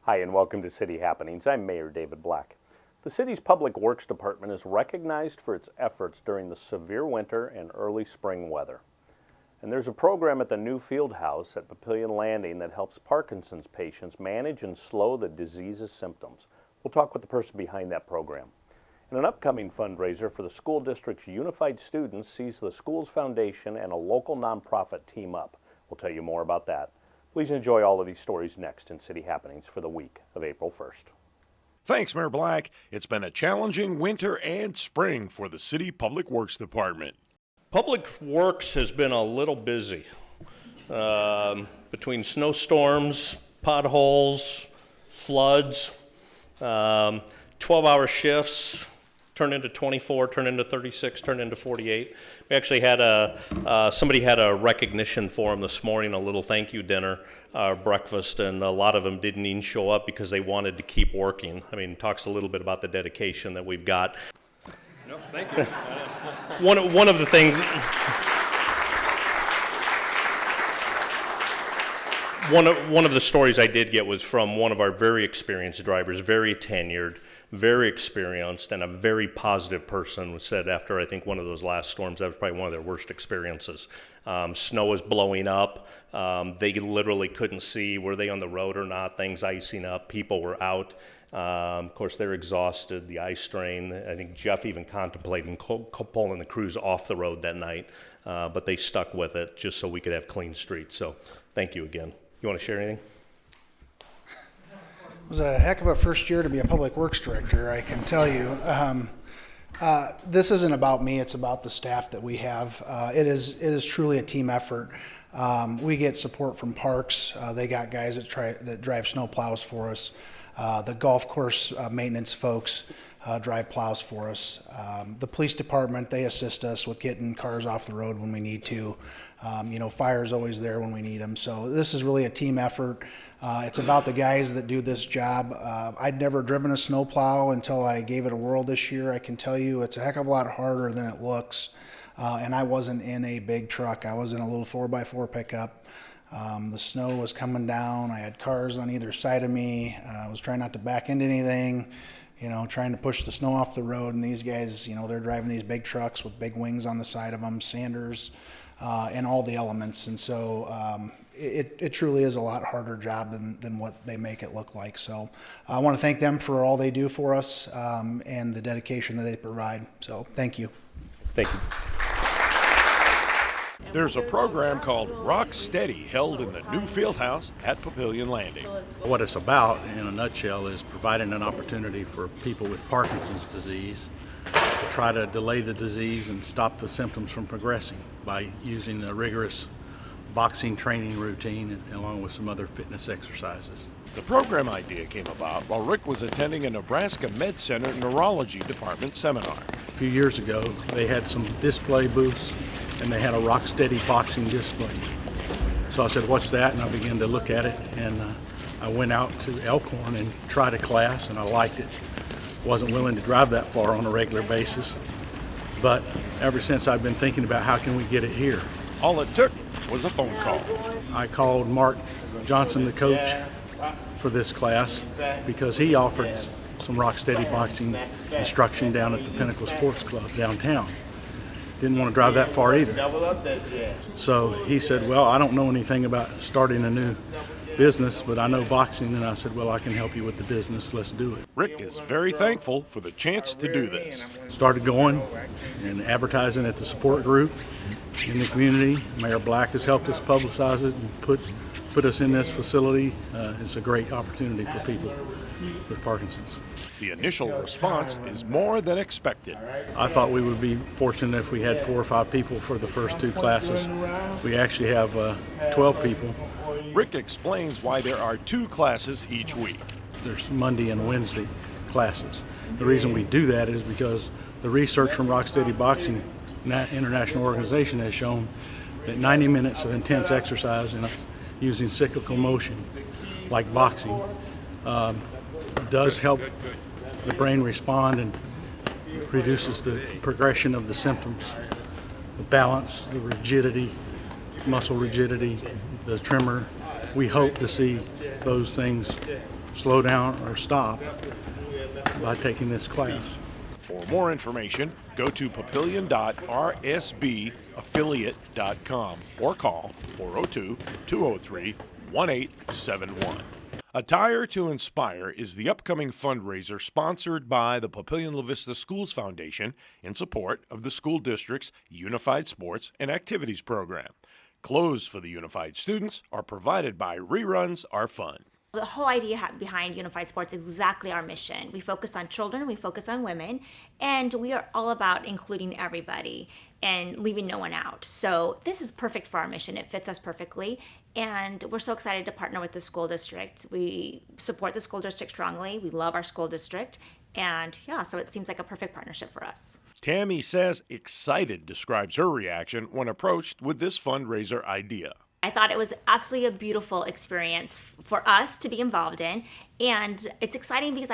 Hi, and welcome to City Happenings. I'm Mayor David Black. The city's Public Works Department is recognized for its efforts during the severe winter and early spring weather. And there's a program at the new field house at Papillion-La that helps Parkinson's patients manage and slow the disease's symptoms. We'll talk with the person behind that program. And an upcoming fundraiser for the school district's unified students sees the school's foundation and a local nonprofit team up. We'll tell you more about that. Please enjoy all of these stories next in City Happenings for the week of April 1st. Thanks, Mayor Black. It's been a challenging winter and spring for the City Public Works Department. Public Works has been a little busy. Between snowstorms, potholes, floods, 12-hour shifts, turned into 24, turned into 36, turned into 48. We actually had somebody had a recognition for them this morning, a little thank you dinner, breakfast, and a lot of them didn't even show up because they wanted to keep working. I mean, talks a little bit about the dedication that we've got. No, thank you. One of the things, one of the stories I did get was from one of our very experienced drivers, very tenured, very experienced, and a very positive person who said after, I think, one of those last storms, that was probably one of their worst experiences. Snow was blowing up. They literally couldn't see, were they on the road or not, things icing up, people were out. Of course, they're exhausted, the eye strain. I think Jeff even contemplating pulling the crews off the road that night, but they stuck with it just so we could have clean streets. So thank you again. You want to share anything? It was a heck of a first year to be a public works director, I can tell you. This isn't about me, it's about the staff that we have. It is truly a team effort. We get support from Parks. They got guys that drive snow plows for us. The golf course maintenance folks drive plows for us. The police department, they assist us with getting cars off the road when we need to. Fire's always there when we need them. So this is really a team effort. It's about the guys that do this job. I'd never driven a snow plow until I gave it a whirl this year. I can tell you it's a heck of a lot harder than it looks. And I wasn't in a big truck. I was in a little 4x4 pickup. The snow was coming down. I had cars on either side of me. I was trying not to back into anything, trying to push the snow off the road. And these guys, they're driving these big trucks with big wings on the side of them, sanders, and all the elements. And so it truly is a lot harder job than what they make it look like. So I want to thank them for all they do for us and the dedication that they provide. So thank you. Thank you. There's a program called Rocksteady held in the new field house at Papillion-La. What it's about, in a nutshell, is providing an opportunity for people with Parkinson's disease to try to delay the disease and stop the symptoms from progressing by using a rigorous boxing training routine along with some other fitness exercises. The program idea came about while Rick was attending a Nebraska Med Center Neurology Department seminar. A few years ago, they had some display booths and they had a Rocksteady Boxing display. So I said, what's that? And I began to look at it, and I went out to Elkhorn and tried a class, and I liked it. Wasn't willing to drive that far on a regular basis, but ever since I've been thinking about how can we get it here. All it took was a phone call. I called Mark Johnson, the coach for this class, because he offered some Rocksteady Boxing instruction down at the Pinnacle Sports Club downtown. Didn't want to drive that far either. So he said, well, I don't know anything about starting a new business, but I know boxing. And I said, well, I can help you with the business. Let's do it. Rick is very thankful for the chance to do this. Started going and advertising at the support group in the community. Mayor Black has helped us publicize it and put us in this facility. It's a great opportunity for people with Parkinson's. The initial response is more than expected. I thought we would be fortunate if we had 4 or 5 people for the first 2 classes. We actually have 12 people. Rick explains why there are 2 classes each week. There's Monday and Wednesday classes. The reason we do that is because the research from Rocksteady Boxing International Organization has shown that 90 minutes of intense exercise and using cyclical motion, like boxing, does help the brain respond and reduces the progression of the symptoms, the balance, the rigidity, muscle rigidity, the tremor. We hope to see those things slow down or stop by taking this class. For more information, go to papillion.rsbaffiliate.com or call 402-203-1871. Attire to Inspire is the upcoming fundraiser sponsored by the Papillion-La Vista Schools Foundation in support of the school district's Unified Sports and Activities program. Clothes for the Unified students are provided by Reruns Are Fun. The whole idea behind Unified Sports is exactly our mission. We focus on children, we focus on women, and we are all about including everybody and leaving no one out. So this is perfect for our mission. It fits us perfectly, and we're so excited to partner with the school district. We support the school district strongly. We love our school district, and yeah, so it seems like a perfect partnership for us. Tammy says excited describes her reaction when approached with this fundraiser idea. I thought it was absolutely a beautiful experience for us to be involved in, and it's exciting because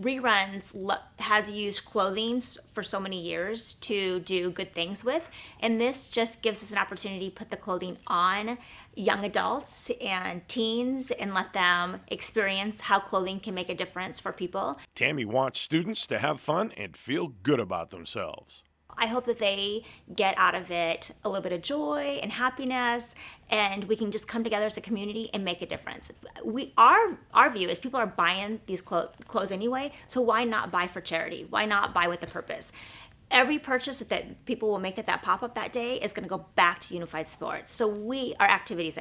Reruns has used clothing for so many years to do good things with, and this just gives us an opportunity to put the clothing on young adults and teens and let them experience how clothing can make a difference for people. Tammy wants students to have fun and feel good about themselves. I hope that they get out of it a little bit of joy and happiness, and we can just come together as a community and make a difference. Our view is people are buying these clothes anyway, so why not buy for charity? Why not buy with a purpose? Every purchase that people will make at that pop-up that day is going to go back to Unified Sports. So Unified Activities.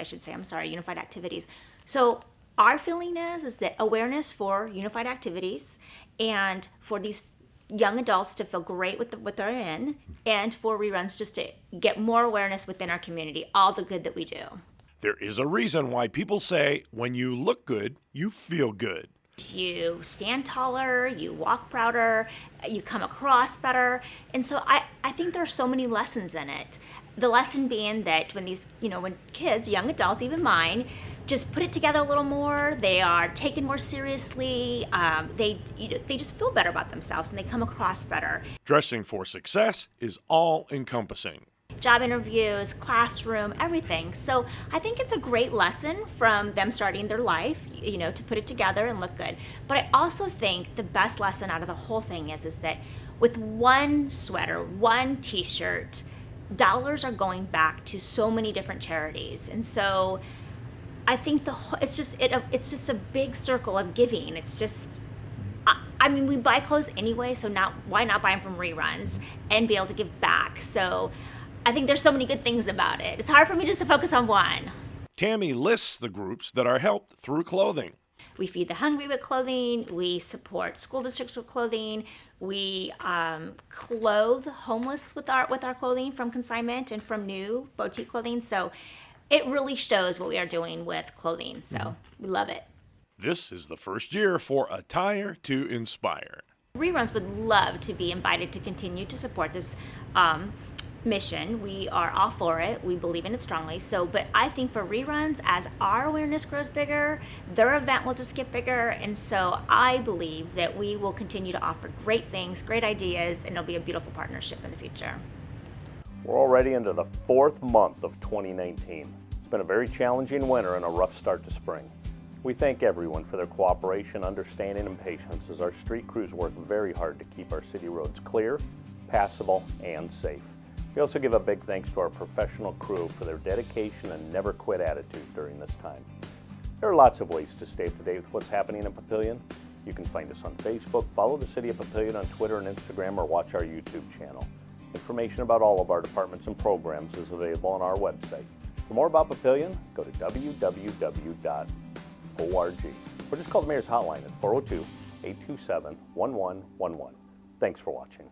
So our feeling is that awareness for Unified Activities and for these young adults to feel great with what they're in, and for Reruns just to get more awareness within our community, all the good that we do. There is a reason why people say when you look good, you feel good. You stand taller, you walk prouder, you come across better. And so I think there are so many lessons in it. The lesson being that when kids, young adults, even mine, just put it together a little more, they are taken more seriously, they just feel better about themselves and they come across better. Dressing for success is all-encompassing. Job interviews, classroom, everything. So I think it's a great lesson from them starting their life, to put it together and look good. But I also think the best lesson out of the whole thing is that with one sweater, one t-shirt, dollars are going back to so many different charities. And so I think it's just a big circle of giving. It's just, we buy clothes anyway, so why not buy them from Reruns and be able to give back? So I think there's so many good things about it. It's hard for me just to focus on one. Tammy lists the groups that are helped through clothing. We feed the hungry with clothing. We support school districts with clothing. We clothe homeless with our clothing from consignment and from new boutique clothing. So it really shows what we are doing with clothing. So we love it. This is the first year for Attire to Inspire. Reruns would love to be invited to continue to support this mission. We are all for it. We believe in it strongly. But I think for Reruns, as our awareness grows bigger, their event will just get bigger. And so I believe that we will continue to offer great things, great ideas, and it'll be a beautiful partnership in the future. We're already into the 4th month of 2019. It's been a very challenging winter and a rough start to spring. We thank everyone for their cooperation, understanding, and patience as our street crews work very hard to keep our city roads clear, passable, and safe. We also give a big thanks to our professional crew for their dedication and never quit attitude during this time. There are lots of ways to stay up to date with what's happening in Papillion. You can find us on Facebook, follow the City of Papillion on Twitter and Instagram, or watch our YouTube channel. Information about all of our departments and programs is available on our website. For more about Papillion, go to www.org or just call the Mayor's Hotline at 402-827-1111. Thanks for watching.